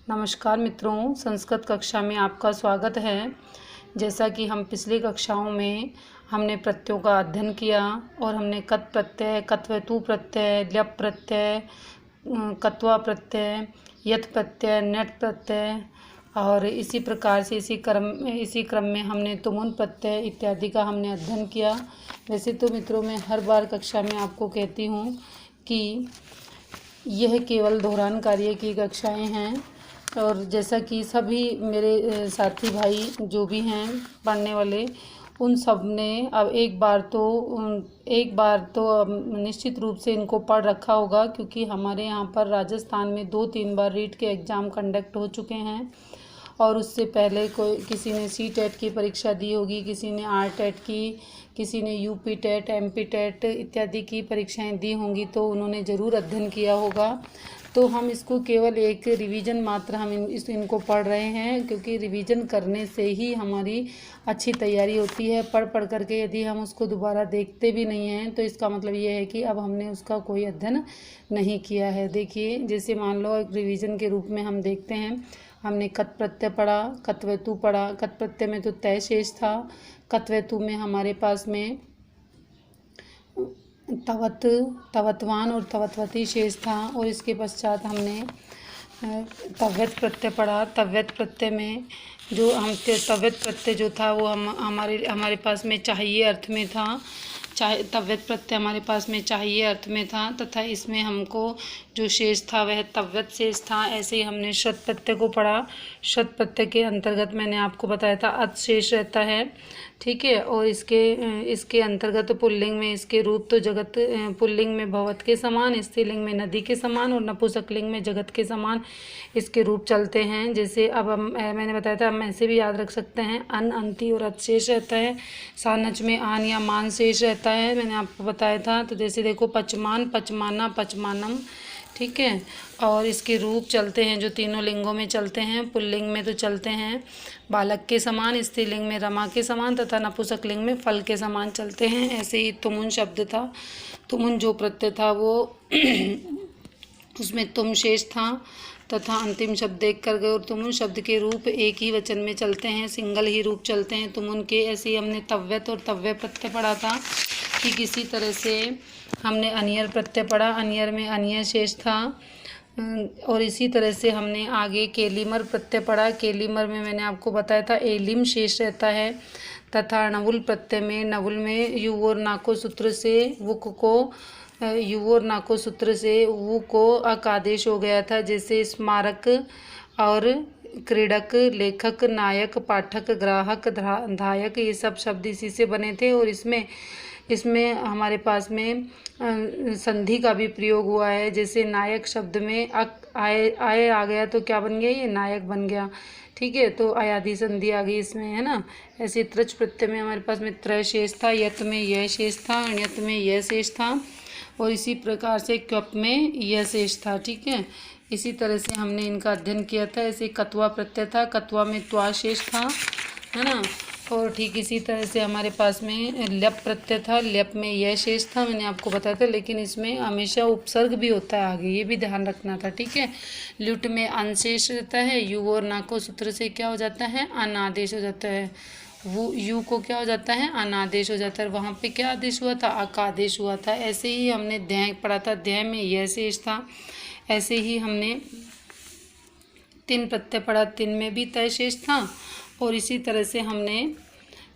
नमस्कार मित्रों, संस्कृत कक्षा में आपका स्वागत है। जैसा कि हम पिछली कक्षाओं में हमने प्रत्ययों का अध्ययन किया और हमने कत प्रत्यय, कत्वतु प्रत्यय, ल्यप प्रत्यय, कत्वा प्रत्यय, यत प्रत्यय, नट प्रत्यय और इसी प्रकार से इसी क्रम में हमने तुमुन प्रत्यय इत्यादि का हमने अध्ययन किया। वैसे तो मित्रों, मैं हर बार कक्षा में आपको कहती हूँ कि यह केवल दोहरान कार्य की कक्षाएं हैं और जैसा कि सभी मेरे साथी भाई जो भी हैं पढ़ने वाले, उन सब ने अब एक बार तो निश्चित रूप से इनको पढ़ रखा होगा, क्योंकि हमारे यहाँ पर राजस्थान में 2-3 बार रीट के एग्ज़ाम कंडक्ट हो चुके हैं और उससे पहले किसी ने सी टेट की परीक्षा दी होगी, किसी ने आर टेट की, किसी ने यूपी टेट, एमपी टेट इत्यादि की परीक्षाएं दी होंगी, तो उन्होंने ज़रूर अध्ययन किया होगा। तो हम इसको केवल एक रिवीजन मात्र हम इनको पढ़ रहे हैं, क्योंकि रिवीजन करने से ही हमारी अच्छी तैयारी होती है। पढ़ करके यदि हम उसको दोबारा देखते भी नहीं हैं तो इसका मतलब ये है कि अब हमने उसका कोई अध्ययन नहीं किया है। देखिए, जैसे मान लो एक रिवीजन के रूप में हम देखते हैं, हमने कत प्रत्यय पढ़ा, कत्वतु पढ़ा। कत प्रत्यय में तो तय शेष था, कत्वतु में हमारे पास में तवत, तवतवान और तवतवती शेष था और इसके पश्चात हमने तव्यत प्रत्यय पढ़ा। तव्यत प्रत्यय में जो तव्यत प्रत्यय जो था वो हमारे पास में चाहिए अर्थ में था। तव्यत प्रत्यय हमारे पास में चाहिए अर्थ में था तथा इसमें हमको जो शेष था वह तव्यत शेष था। ऐसे ही हमने शत प्रत्यय को पढ़ा। शत प्रत्यय के अंतर्गत मैंने आपको बताया था अत शेष रहता है, ठीक है। और इसके अंतर्गत पुल्लिंग में इसके रूप तो जगत, पुल्लिंग में भवत के समान, स्त्रीलिंग में नदी के समान और नपुंसकलिंग में जगत के समान इसके रूप चलते हैं। जैसे अब मैंने बताया था, हम ऐसे भी याद रख सकते हैं, अन, अंति और अत शेष रहता है। सानच में आन या मान शेष रहता है, मैंने आपको बताया था। तो जैसे देखो, पचमान, पचमाना, पचमानम, ठीक है। और इसके रूप चलते हैं जो तीनों लिंगों में चलते हैं। पुल्लिंग में तो चलते हैं बालक के समान, स्त्रीलिंग में रमा के समान तथा नपुंसकलिंग में फल के समान चलते हैं। ऐसे ही तुमुन शब्द था, तुमुन जो प्रत्यय था वो उसमें तुम शेष था तथा अंतिम शब्द देख कर गए। और तुमुन शब्द के रूप एक ही वचन में चलते हैं, सिंगल ही रूप चलते हैं तुमुन के। ऐसे ही हमने तव्यत और तव्य प्रत्यय पढ़ा था कि किसी तरह से हमने अनियर प्रत्यय पढ़ा, अनियर में अनियर शेष था। और इसी तरह से हमने आगे केलीमर प्रत्यय पढ़ा। केलीमर में मैंने आपको बताया था एलिम शेष रहता है तथा नवुल प्रत्यय में, नवुल में यु और नाको सूत्र से वुक को, यु और नाको सूत्र से वु को अक आदेश हो गया था। जैसे स्मारक और क्रीडक, लेखक, नायक, पाठक, ग्राहक, धायक, ये सब शब्द इसी से बने थे। और इसमें हमारे पास में संधि का भी प्रयोग हुआ है। जैसे नायक शब्द में आय आ गया तो क्या बन गया, ये नायक बन गया, ठीक है। तो आयादी संधि आ गई इसमें, है ना। ऐसे त्रच प्रत्यय में हमारे पास में त्रय शेष था, यत में यह शेष था, अण्यत में यह शेष था और इसी प्रकार से क्वप में यह शेष था, ठीक है। इसी तरह से हमने इनका अध्ययन किया था। ऐसे कत्वा प्रत्यय था, कत्वा में त्वा शेष था, है ना। और ठीक इसी तरह से हमारे पास में ल्यप प्रत्यय था, ल्यप में यह शेष था, मैंने आपको बताया था। लेकिन इसमें हमेशा उपसर्ग भी होता है आगे, ये भी ध्यान रखना था, ठीक है। ल्युट में अनशेष रहता है, यू और नाको सूत्र से क्या हो जाता है, अनादेश हो जाता है। वो यू को क्या हो जाता है, अनादेश हो जाता है। वहाँ पे क्या आदेश हुआ था, अकादेश हुआ था। ऐसे ही हमने ध्याय पढ़ा था, ध्याय में यह शेष था। ऐसे ही हमने तिन प्रत्यय पढ़ा, तिन में भी तय शेष था। और इसी तरह से हमने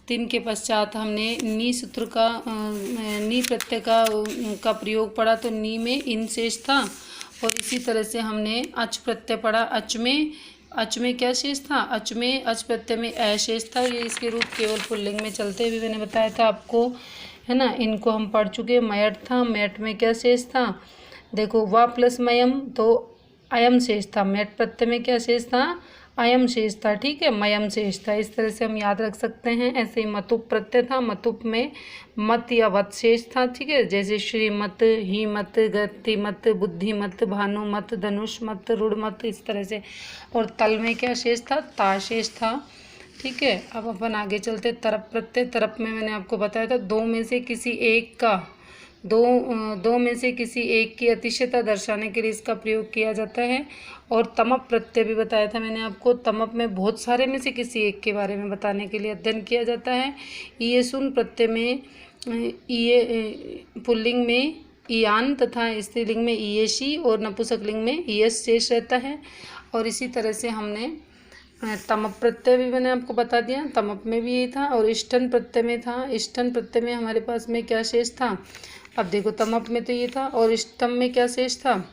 तिन के पश्चात हमने नी सूत्र का, नी प्रत्यय का प्रयोग पढ़ा, तो नी में इन शेष था। और इसी तरह से हमने अच प्रत्यय पढ़ा, अच में क्या शेष था, अच प्रत्यय में अ शेष था। ये इसके रूप केवल पुल्लिंग में चलते हुए मैंने बताया था आपको, है ना। इनको हम पढ़ चुके। मयट था, मयट में क्या शेष था, देखो वा प्लस मयम, तो अयम शेष था। मयट प्रत्यय में क्या शेष था, अयम शेष था, ठीक है, मयम शेष था। इस तरह से हम याद रख सकते हैं। ऐसे ही मतुप प्रत्यय था, मतुप में मत या वत शेष था, ठीक है। जैसे श्रीमत, ही मत, गतिमत, बुद्धिमत, भानुमत, धनुष मत, रुड़मत, इस तरह से। और तल में क्या शेष था, ता शेष था, ठीक है। अब अपन आगे चलते तरप प्रत्यय। तरप में मैंने आपको बताया था, दो में से किसी एक का दो में से किसी एक की अतिशयता दर्शाने के लिए इसका प्रयोग किया जाता है। और तमप प्रत्यय भी बताया था मैंने आपको, तमप में बहुत सारे में से किसी एक के बारे में बताने के लिए अध्ययन किया जाता है। ईयसुन प्रत्यय में पुल्लिंग में ईयान तथा स्त्रीलिंग में ईयेशी और नपुंसकलिंग में ईयस शेष रहता है। और इसी तरह से हमने तमप प्रत्यय भी मैंने आपको बता दिया, तमप में भी यही था। और इष्टन प्रत्यय में था, इष्टन प्रत्यय में हमारे पास में क्या शेष था, अब देखो तमप में तो ये था और इष्टम में क्या शेष था,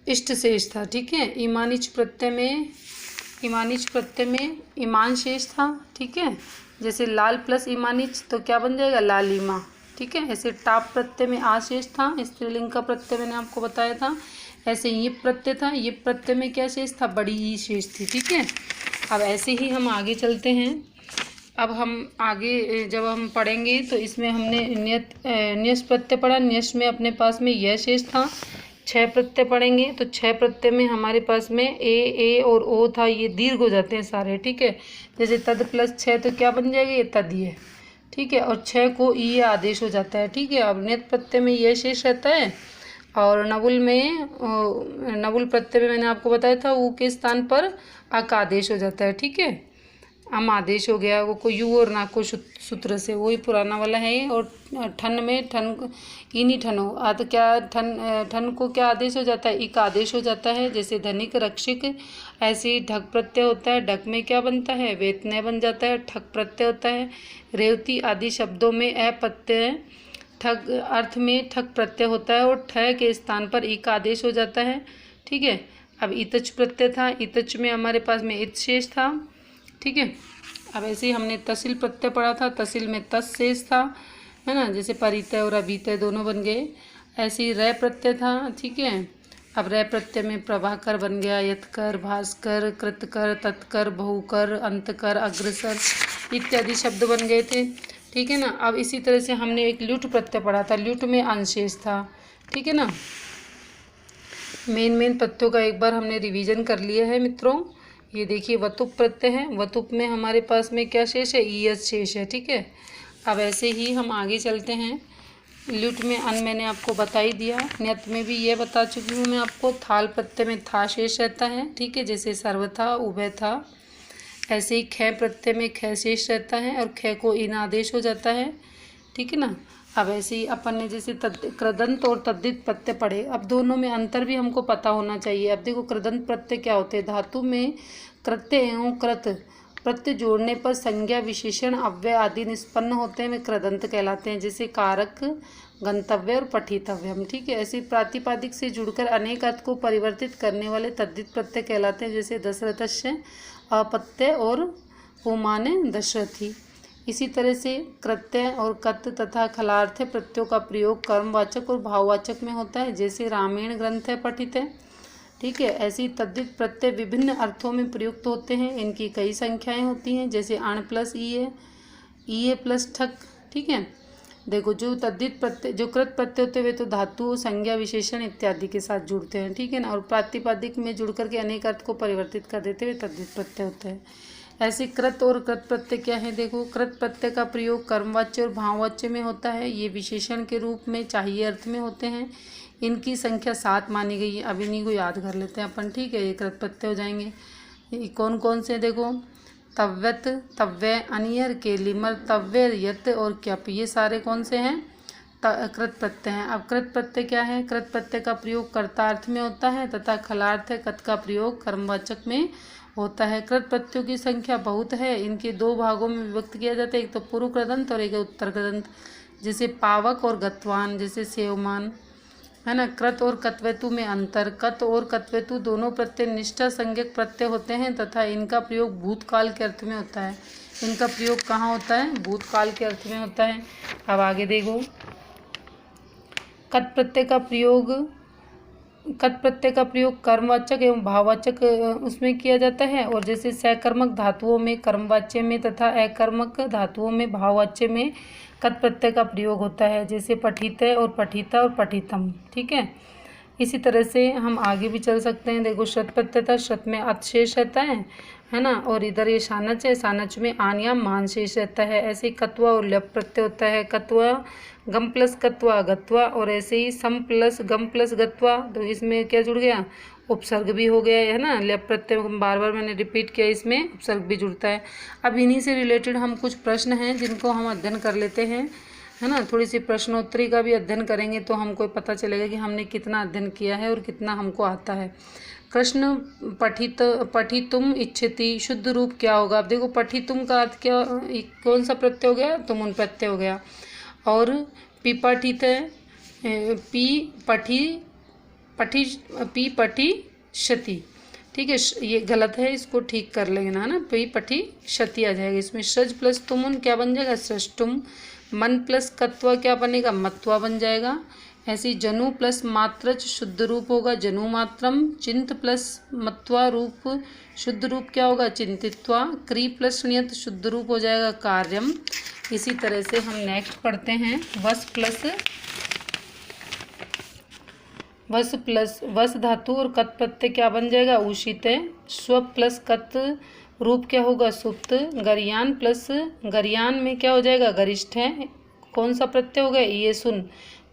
इष्ट शेष था। ठीक है, ईमानिच प्रत्यय में ईमान शेष था। ठीक है, जैसे लाल प्लस ईमानिच तो क्या बन जाएगा, लालिमा। ठीक है, ऐसे टाप प्रत्यय में आ शेष था, स्त्रीलिंग का प्रत्यय मैंने आपको बताया था। ऐसे ये प्रत्यय था, ये प्रत्यय में क्या शेष था, बड़ी ई शेष थी। ठीक है, अब ऐसे ही हम आगे चलते हैं। अब हम आगे जब हम पढ़ेंगे तो इसमें हमने न्यस प्रत्यय पढ़ा, न्यस में अपने पास में यह शेष था। 6 प्रत्यय पढ़ेंगे तो 6 प्रत्यय में हमारे पास में ए और ओ था, ये दीर्घ हो जाते हैं सारे। ठीक है, जैसे तद प्लस 6 तो क्या बन जाएगा, ये तदीय। ठीक है, और 6 को ई आदेश हो जाता है। ठीक है, अब नियत प्रत्यय में यह शेष रहता है। और नवुल प्रत्यय में मैंने आपको बताया था ऊ के स्थान पर अक आदेश हो जाता है। ठीक है, अम आदेश हो गया, वो को यू और ना को सूत्र से, वही पुराना वाला है। और ठन में ठन इनी ठनो तो क्या ठन को क्या आदेश हो जाता है, इक आदेश हो जाता है। जैसे धनिक रक्षिक, ऐसे ही ढक प्रत्यय होता है, ढक में क्या बनता है, वेतनय बन जाता है, ठक प्रत्यय होता है। रेवती आदि शब्दों में अप्रत्यय ठग अर्थ में ठक प्रत्यय होता है और ठ के स्थान पर इक आदेश हो जाता है। ठीक है, अब इतच प्रत्यय था, इतच में हमारे पास में इत शेष था। ठीक है, अब ऐसे ही हमने तहसील प्रत्यय पढ़ा था, तहसील में तस शेष था, है ना, जैसे परितय और अभितय दोनों बन गए। ऐसे ही रै प्रत्यय था। ठीक है, अब रै प्रत्यय में प्रभाकर बन गया, यत्कर, भास्कर, कृतकर, तत्कर, बहुकर, अंतकर, अग्रसर इत्यादि शब्द बन गए थे। ठीक है ना, अब इसी तरह से हमने एक ल्यूट प्रत्यय पढ़ा था, ल्यूट में अंशेष था। ठीक है ना, मेन प्रत्ययों का एक बार हमने रिवीजन कर लिया है मित्रों। ये देखिए वतुप प्रत्यय है, वतुप में हमारे पास में क्या शेष है, ईयस शेष है। ठीक है, अब ऐसे ही हम आगे चलते हैं। ल्यूट में अन मैंने आपको बता ही दिया, न्यत में भी ये बता चुकी हूँ मैं आपको। थाल प्रत्यय में था शेष रहता है। ठीक है, जैसे सर्व था, उभय था। ऐसे ही ख प्रत्यय में ख शेष रहता है और ख को इन आदेश हो जाता है। ठीक है ना, अब ऐसे ही अपन ने जैसे कृदंत और तद्धित प्रत्यय पढ़े, अब दोनों में अंतर भी हमको पता होना चाहिए। अब देखो कृदंत प्रत्यय क्या होते हैं, धातु में कृत्य एवं कृत प्रत्यय जोड़ने पर संज्ञा विशेषण अव्यय आदि निष्पन्न होते हैं, वे कृदंत कहलाते हैं। जैसे कारक, गंतव्य और पठितव्यम। ठीक है, ऐसे प्रातिपादिक से जुड़कर अनेक अर्थ को परिवर्तित करने वाले तद्धित प्रत्यय कहलाते हैं, जैसे दशरथस्य अपत्य और पुमाने दशरथी। इसी तरह से कृत्य और कत तथा खलार्थ प्रत्ययों का प्रयोग कर्मवाचक और भाववाचक में होता है, जैसे रामायण ग्रंथ है, पठित है। ठीक है, ऐसी तद्धित प्रत्यय विभिन्न अर्थों में प्रयुक्त होते हैं, इनकी कई संख्याएं होती हैं, जैसे अण प्लस ई ए प्लस ठक। ठीक है, देखो जो तद्धित प्रत्यय, जो कृत प्रत्यय होते हुए तो धातु, संज्ञा, विशेषण इत्यादि के साथ जुड़ते हैं। ठीक है ना, और प्रातिपादिक में जुड़ करके अनेक अर्थ को परिवर्तित कर देते हुए तद्धित प्रत्यय होते हैं। ऐसे कृत और कृत प्रत्यय क्या है, देखो कृत प्रत्यय का प्रयोग कर्मवाच्य और भाववाच्य में होता है, ये विशेषण के रूप में चाहिए अर्थ में होते हैं। इनकी संख्या 7 मानी गई है, अब इन्हीं को याद कर लेते हैं अपन। ठीक है, ये कृत प्रत्यय हो जाएंगे। ये कौन कौन से, देखो तव्यत, तव्य, अनियर, केलिमर, तव्य, यत और क्यप, ये सारे कौन से हैं, कृत प्रत्यय हैं। अब कृत प्रत्यय क्या है, कृत प्रत्यय का प्रयोग कर्तार्थ में होता है तथा खलार्थ है, कत का प्रयोग कर्मवाचक में होता है। कृत प्रत्ययों की संख्या बहुत है, इनके 2 भागों में विभक्त किया जाता है, एक तो पूर्व कृदंत और एक उत्तर कृदंत। जैसे पावक और गतवान, जैसे सेवमान, है ना। कृत और कत्वेतु में अंतर, कत और कत्वेतु दोनों प्रत्यय निष्ठा संज्ञक प्रत्यय होते हैं तथा इनका प्रयोग भूतकाल के अर्थ में होता है। इनका प्रयोग कहाँ होता है, भूतकाल के अर्थ में होता है। अब आगे देखो, कत प्रत्यय का प्रयोग कर्मवाचक एवं भाववाचक उसमें किया जाता है, और जैसे सकर्मक धातुओं में कर्मवाच्य में तथा अकर्मक धातुओं में भाववाच्य में कत प्रत्यय का प्रयोग होता है, जैसे पठित और पठिता और पठितम। ठीक है, इसी तरह से हम आगे भी चल सकते हैं। देखो श्रत प्रत्यय था, श्रत में अत शेष रहता है, है ना। और इधर ये शानच है, शानच में आन या मान शेष रहता है। ऐसे ही कत्वा और ल्यप प्रत्यय होता है, कत्वा गम प्लस कत्वा गत्वा, और ऐसे ही सम प्लस गम प्लस गत्वा, तो इसमें क्या जुड़ गया, उपसर्ग भी हो गया है ना। ल्यप प्रत्यय बार बार मैंने रिपीट किया, इसमें उपसर्ग भी जुड़ता है। अब इन्हीं से रिलेटेड हम कुछ प्रश्न हैं जिनको हम अध्ययन कर लेते हैं, है ना। थोड़ी सी प्रश्नोत्तरी का भी अध्ययन करेंगे तो हमको पता चलेगा कि हमने कितना अध्ययन किया है और कितना हमको आता है। कृष्ण पठितुम इच्छति, शुद्ध रूप क्या होगा। अब देखो पठितुम का अर्थ क्या, कौन सा प्रत्यय हो गया, तुमुन प्रत्यय हो गया। और पिपठित पी पठी शति, ठीक है, ये गलत है, इसको ठीक कर लेंगे ना, पी पठी शति आ जाएगा इसमें। सृज प्लस तुमुन क्या बन जाएगा, सृष्टुम। मन प्लस कत्वा क्या बनेगा, मत्वा बन जाएगा। ऐसे जनु प्लस मात्रच शुद्ध रूप होगा, जनु मात्रम। चिंत प्लस मत्वा रूप शुद्ध रूप क्या होगा, चिंतित्वा। क्री प्लस ण्यत शुद्ध रूप हो जाएगा, कार्यम। इसी तरह से हम नेक्स्ट पढ़ते हैं, वस धातु और कत प्रत्यय क्या बन जाएगा, उषित। स्व प्लस कत रूप क्या होगा, सुप्त। गरियान प्लस गरियान में क्या हो जाएगा, गरिष्ठ है। कौन सा प्रत्यय हो गया, ये सुन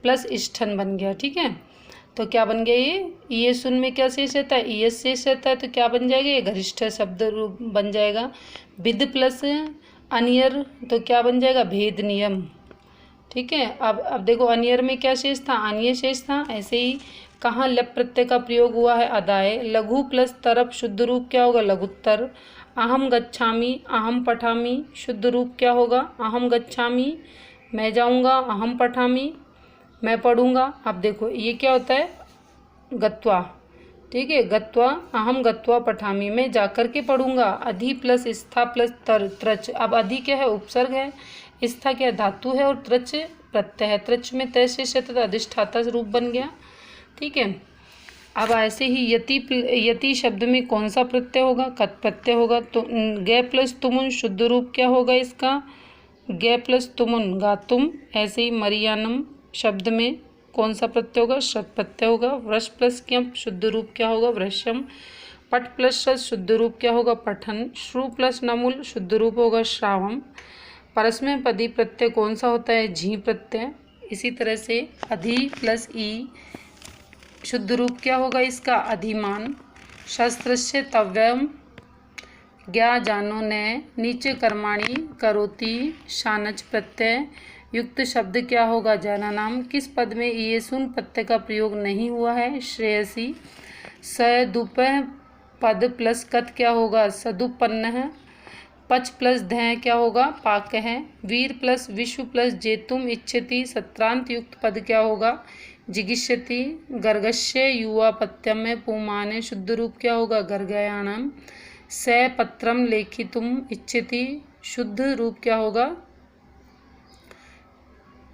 प्लस इष्ठन बन गया, ठीक है। तो क्या बन गया, ये सुन में क्या शेष रहता है, ये शेष रहता है, तो क्या बन जाएगा, ये गरिष्ठ शब्द रूप बन जाएगा। विद प्लस अनियर, तो क्या बन जाएगा, भेद नियम, ठीक है। अब देखो अनियर में क्या शेष था, अनिय शेष था। ऐसे ही कहाँ लप प्रत्यय का प्रयोग हुआ है, अदाय। लघु प्लस तरप शुद्ध रूप क्या होगा, लघुत्तर। अहम गच्छामी, अहम पठामी शुद्ध रूप क्या होगा, अहम गच्छामी, मैं जाऊँगा। अहम पठामी, मैं पढ़ूँगा। अब देखो ये क्या होता है, गत्वा, ठीक है, गत्वा, अहम गत्वा पठामी, मैं जाकर के पढ़ूँगा। अधि प्लस स्था प्लस त्रच, अब अधि क्या है, उपसर्ग है, स्था क्या धातु है, और त्रच प्रत्यय है। त्रच में तय शेष रहता था, अधिष्ठाता रूप बन गया, ठीक है। अब ऐसे ही यति शब्द में कौन सा प्रत्यय होगा, कत प्रत्यय होगा। तो गे प्लस तुमुन शुद्ध रूप क्या होगा इसका, गे प्लस तुमुन गातुम। ऐसे ही मरियानम शब्द में कौन सा प्रत्यय होगा, शत प्रत्यय होगा। वृष प्लस क्यम शुद्ध रूप क्या होगा, वृषम। पट प्लस शत शुद्ध रूप क्या होगा, पठन। श्रु प्लस नमुल शुद्ध रूप होगा, श्रावम। परस्मय पदी प्रत्यय कौन सा होता है, झी प्रत्यय। इसी तरह से अधि प्लस ई शुद्ध रूप क्या होगा इसका, अधिमान। शस्त्र से तव्यम, ज्ञा जानो ने। नीचे कर्माणी करोति, शानच प्रत्यय युक्त शब्द क्या होगा, जाना नाम। किस पद में ये सुन प्रत्यय का प्रयोग नहीं हुआ है, श्रेयसी। सदुप पद प्लस कत क्या होगा, सदुपन्न है। पच प्लस धय क्या होगा, पाक है। वीर प्लस विश्व प्लस जेतुम इच्छति, सत्रांत युक्त पद क्या होगा, जिगिष्यति। गर्गश्य युवा पत्यम में पुमाने शुद्ध रूप क्या होगा, गर्गयाणम। स पत्रम लेखितुम इच्छति, शुद्ध रूप क्या होगा,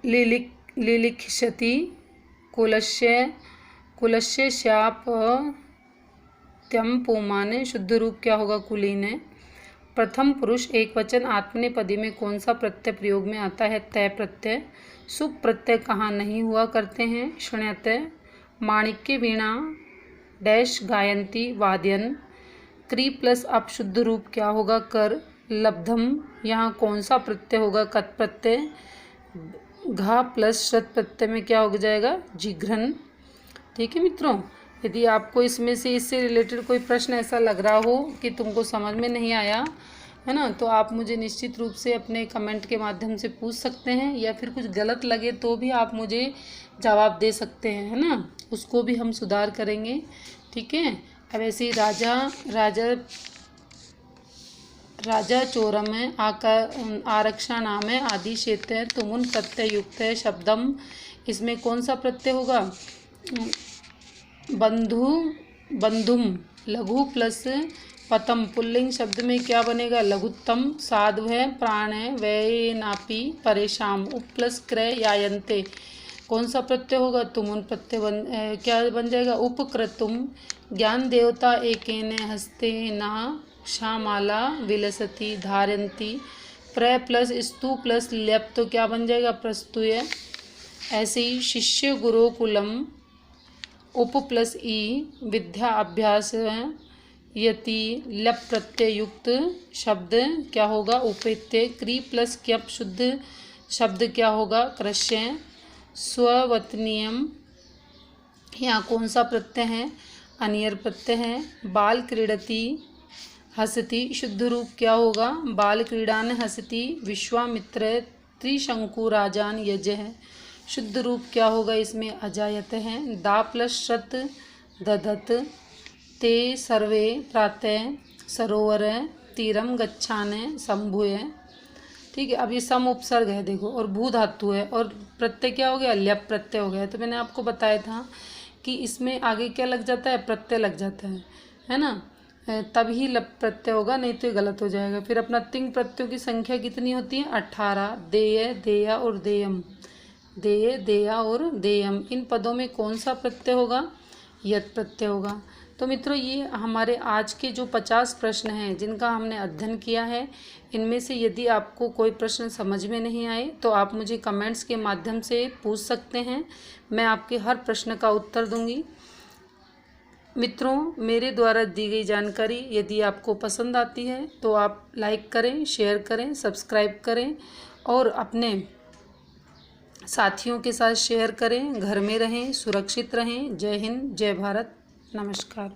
लिलिख्यति। कुलस्य शाप त्यम पुमाने शुद्ध रूप क्या होगा, कुलीने। प्रथम पुरुष एक वचन आत्मनेपदी में कौन सा प्रत्यय प्रयोग में आता है, तय प्रत्यय। सुप प्रत्यय कहाँ नहीं हुआ करते हैं, शृण्यतः। माणिक्य वीणा डैश गायंती, वाद्यन। क्री प्लस अप शुद्ध रूप क्या होगा, कर। लब्धम, यहाँ कौन सा प्रत्यय होगा, कत प्रत्यय। घा प्लस शत प्रत्यय में क्या हो जाएगा, जिघ्रन, ठीक है मित्रों। यदि आपको इसमें से इससे रिलेटेड कोई प्रश्न ऐसा लग रहा हो कि तुमको समझ में नहीं आया है ना, तो आप मुझे निश्चित रूप से अपने कमेंट के माध्यम से पूछ सकते हैं, या फिर कुछ गलत लगे तो भी आप मुझे जवाब दे सकते हैं, है ना, उसको भी हम सुधार करेंगे, ठीक है। अब ऐसे ही राजा चोरम है, आरक्षा नाम है, आदि क्षेत्र है, तुमुन प्रत्यय युक्त है, शब्दम। इसमें कौन सा प्रत्यय होगा, बंधुम। लघु प्लस पतम पुल्लिंग शब्द में क्या बनेगा, लघुत्तम। साधु है, प्राण है, वै नापी परेशान। उप प्लस क्रय यायन्ते कौन सा प्रत्यय होगा, तुमुन प्रत्यय क्या बन जाएगा, उपक्रतुम। ज्ञान देवता एकेन हस्ते न क्षामाला विलसती धारयन्ती। प्र प्लस स्तु प्लस ल्यप तो क्या बन जाएगा, प्रस्तुय। ऐसे ही शिष्य गुरुकुलम, उप प्लस ई विद्या अभ्यास है, यति लप प्रत्यय युक्त शब्द क्या होगा? उपेत्य। क्री प्लस क्यप शुद्ध शब्द क्या होगा? कृष्य। स्ववतनियम, यहाँ कौन सा प्रत्यय है? अनियर प्रत्यय है। बाल क्रीडति हसति शुद्ध रूप क्या होगा? बाल क्रीडान हसति विश्वामित्र त्रिशंकुराजान यजः। शुद्ध रूप क्या होगा? इसमें अजायत है। दा प्लस शत दधत। ते सर्वे प्रातः सरोवर तीरम गच्छान शंभुय। ठीक है, अब ये सम उपसर्ग है देखो, और भू धातु है, और प्रत्यय क्या हो गया? ल्यप प्रत्यय हो गया। तो मैंने आपको बताया था कि इसमें आगे क्या लग जाता है? प्रत्यय लग जाता है ना, तभी लप प्रत्यय होगा, नहीं तो ये गलत हो जाएगा। फिर अपना तिंग प्रत्ययों की संख्या कितनी होती है? 18। देय, देया और देयम। देय, देया और देयम, इन पदों में कौन सा प्रत्यय होगा? यत प्रत्यय होगा। तो मित्रों, ये हमारे आज के जो 50 प्रश्न हैं जिनका हमने अध्ययन किया है, इनमें से यदि आपको कोई प्रश्न समझ में नहीं आए तो आप मुझे कमेंट्स के माध्यम से पूछ सकते हैं। मैं आपके हर प्रश्न का उत्तर दूंगी। मित्रों, मेरे द्वारा दी गई जानकारी यदि आपको पसंद आती है तो आप लाइक करें, शेयर करें, सब्सक्राइब करें और अपने साथियों के साथ शेयर करें। घर में रहें, सुरक्षित रहें। जय हिंद, जय भारत, नमस्कार।